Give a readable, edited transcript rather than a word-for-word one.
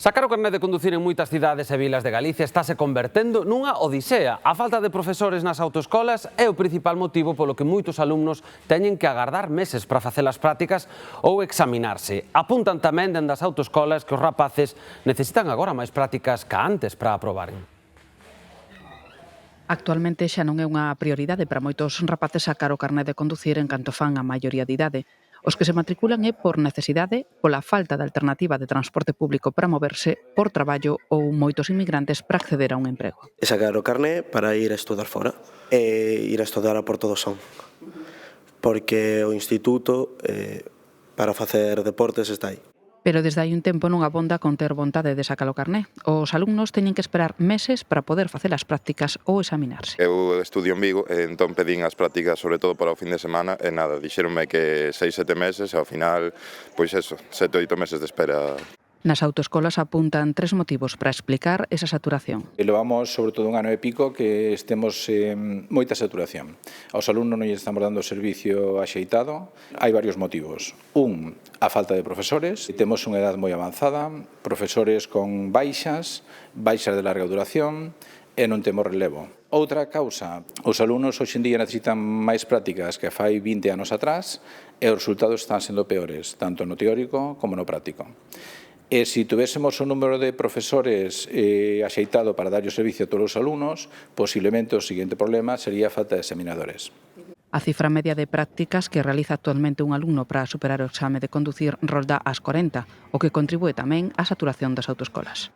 Sacar o carné de conducir en moitas cidades e vilas de Galicia estáse convertendo nunha odisea. A falta de profesores nas autoescolas é o principal motivo polo que moitos alumnos teñen que agardar meses para facer as prácticas ou examinarse. Apuntan tamén dende as autoescolas que os rapaces necesitan agora máis prácticas ca antes para aprobaren. Actualmente xa non é unha prioridade para moitos rapaces sacar o carné de conducir en canto fan a maioría de idade. Os que se matriculan é por necesidade, pola falta de alternativa de transporte público para moverse, por traballo ou moitos inmigrantes para acceder a un emprego. E sacar o carné para ir a estudar fora e ir a estudar a Porto do Son, porque o instituto para facer deportes está aí. Pero desde hai un tempo non abonda con ter vontade de sacar o carné. Os alumnos teñen que esperar meses para poder facer as prácticas ou examinarse. Eu estudio en Vigo, entón pedín as prácticas sobre todo para o fin de semana e nada, dixeronme que 6-7 meses e ao final, pois eso, 7-8 meses de espera. Nas autoescolas apuntan 3 motivos para explicar esa saturación. Levamos sobre todo un ano e pico que estemos en moita saturación. Aos alumnos non lles estamos dando o servicio axeitado. Hai varios motivos. A falta de profesores. Temos unha edad moi avanzada, profesores con baixas de larga duración e non temos relevo. Outra causa, os alumnos hoxe en día necesitan máis prácticas que fai 20 anos atrás e os resultados están sendo peores, tanto no teórico como no práctico. E se tuvésemos un número de profesores axeitado para dar o servicio a todos os alumnos, posiblemente o seguinte problema sería a falta de examinadores. A cifra media de prácticas que realiza actualmente un alumno para superar o exame de conducir rolda as 40, o que contribúe tamén á saturación das autoescolas.